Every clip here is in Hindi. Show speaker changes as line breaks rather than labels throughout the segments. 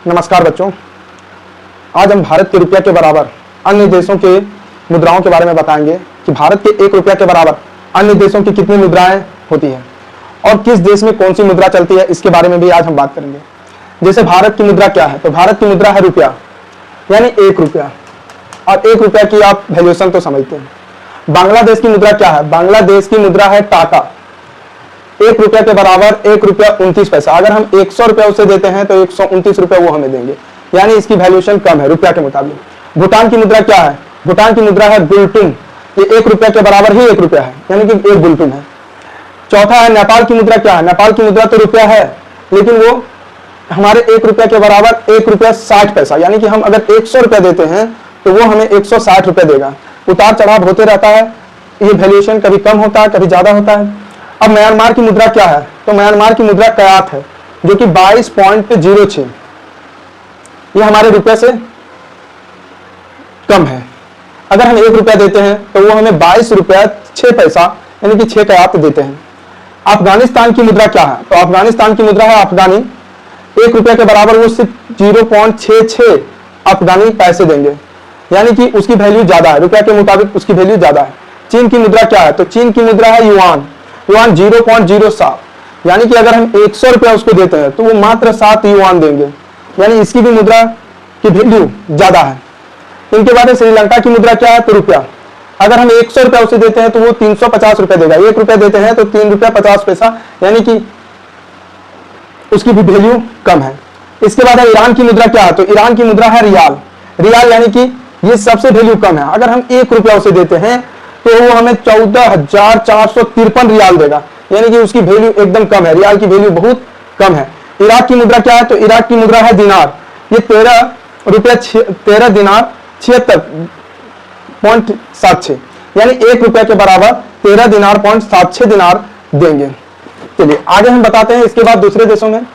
नमस्कार बच्चों, आज हम भारत के रुपया के बराबर अन्य देशों के मुद्राओं के बारे में बताएंगे कि भारत के 1 रुपया के बराबर अन्य देशों की कितनी मुद्राएं होती हैं और किस देश में कौन सी मुद्रा चलती है, इसके बारे में भी आज हम बात करेंगे। जैसे भारत की मुद्रा क्या है, तो भारत की मुद्रा है रुपया, यानी 1 रुपया, और 1 रुपया की आप वैल्यूएशन तो समझते हैं। बांग्लादेश की मुद्रा क्या है, बांग्लादेश की मुद्रा है टाका। 1 रुपया के बराबर 1 रुपया 29 पैसा। अगर हम 100 रुपया उसे देते हैं तो 129 रुपया वो हमें देंगे, यानी इसकी वैल्यूएशन कम है रुपया के मुताबिक। भूटान की मुद्रा क्या है, भूटान की मुद्रा है गुल्टुम। ये 1 रुपया के बराबर ही 1 रुपया है, यानी कि 1 गुल्टुम है। चौथा है नेपाल की मुद्रा क्या है, नेपाल की मुद्रा तो रुपया है, लेकिन वो हमारे 1 रुपया के बराबर 1 रुपया 60 पैसा, यानी कि हम अगर 100 रुपया देते हैं तो वो हमें 160 रुपया देगा। उतार चढ़ाव होते रहता है, ये वैल्यूएशन कभी कम होता है कभी ज्यादा होता है। अब म्यांमार की मुद्रा क्या है, तो म्यांमार की मुद्रा कयात है, जो कि 22.06, ये हमारे रुपये से कम है। अगर हम 1 रुपया देते हैं तो वो हमें 22 रुपया 6 पैसा, यानी कि 6 कयात देते हैं। अफगानिस्तान की मुद्रा क्या है, तो अफगानिस्तान की मुद्रा है अफगानी। 1 रुपया के बराबर वो सिर्फ 0.66 अफगानी पैसे देंगे, यानी कि उसकी वैल्यू ज्यादा है, रुपया के मुताबिक उसकी वैल्यू ज्यादा है। चीन की मुद्रा क्या है, तो चीन की मुद्रा है युआन। युआन 0.07, यानी कि अगर हम 100 रुपया उसको देते हैं तो वो मात्र 7 युआन देंगे, यानी इसकी भी मुद्रा की वैल्यू ज्यादा है। इनके बाद श्रीलंका की मुद्रा क्या है, तो रुपया। अगर हम 100 रुपया उसे देते हैं तो वो 350 रुपया देगा। 1 रुपया देते हैं तो 3 रुपया 50 पैसा, यानी कि उसकी भी वैल्यू कम है। इसके बाद है ईरान की मुद्रा क्या है, तो ईरान की मुद्रा है रियाल। रियाल यानी कि ये सबसे वैल्यू कम है। अगर हम 1 रुपया उसे देते हैं तो वो हमें 14,453 रियाल देगा, यानी कि उसकी वैल्यू एकदम कम है, रियाल की वैल्यू बहुत कम है। इराक की मुद्रा क्या है, तो इराक की मुद्रा है दिनार। ये 13 दिनार 76.76, यानी 1 रुपया के बराबर 13 दिनार 76 दिनार देंगे। चलिए आगे हम बताते हैं इसके बाद दूसरे देशों में।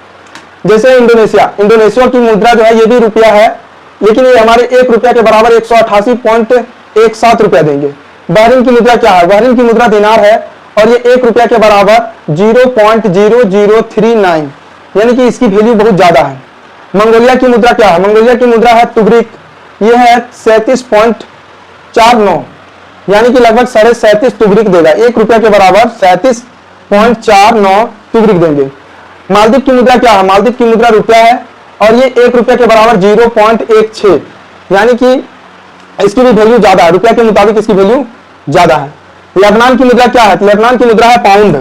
जैसे इंडोनेशिया, इंडोनेशिया की मुद्रा जो है ये भी रुपया है, लेकिन ये हमारे 1 रुपया के बराबर 188.17 रुपया देंगे। बहरीन की मुद्रा क्या है, बहरीन की मुद्रा दिनार है और ये 1 रुपया के बराबर 0.0039, यानी कि इसकी वैल्यू बहुत ज्यादा है। मंगोलिया की मुद्रा क्या है, मंगोलिया की मुद्रा है तुगरिक। ये है 37.49, यानी कि लगभग 37.5 तुगरिक देगा। 1 रुपया के बराबर 37.49 तुगरिक देंगे। मालदीव की मुद्रा क्या है, मालदीव की मुद्रा रुपया है और ये 1 रुपया के बराबर 0.16, यानी कि इसकी भी वैल्यू ज्यादा है, रुपया के मुताबिक इसकी वैल्यू ज्यादा है। लेबनान की मुद्रा क्या है, लेबनान की मुद्रा है पाउंड।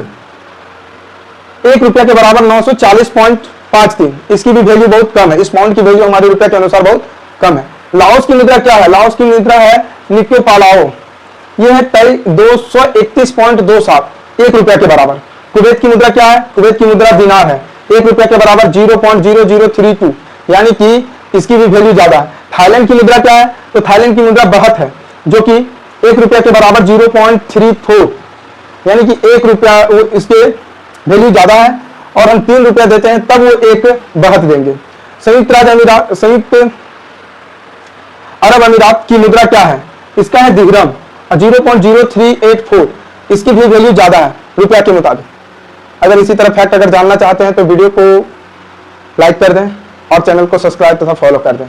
1 रुपया के बराबर 940.53, इसकी भी वैल्यू बहुत कम है। इस पाउंड की वैल्यू हमारे रुपया के अनुसार बहुत कम है। लाओस की मुद्रा क्या है, लाओस की मुद्रा है निको पालाओ। यह है 231.27, 1 रुपया के बराबर। कुवैत की मुद्रा क्या है, कुवैत की मुद्रा दिनार है। 1 रुपया के बराबर 0.0032, यानी कि इसकी भी वैल्यू ज्यादा है। थाईलैंड की मुद्रा क्या है, तो थाईलैंड की मुद्रा बहत है, जो कि 1 रुपया के बराबर 0.34, यानी कि 1 रुपया इसके वैल्यू ज्यादा है और हम 3 रुपया देते हैं तब वो 1 बहत देंगे। संयुक्त अरब अमीरात की मुद्रा क्या है, इसका है दिरहम 0.0384, इसकी भी वैल्यू ज्यादा है रुपया के मुताबिक। अगर इसी तरह फैक्ट अगर जानना चाहते हैं तो वीडियो को लाइक कर दें और चैनल को सब्सक्राइब तथा फॉलो कर दें।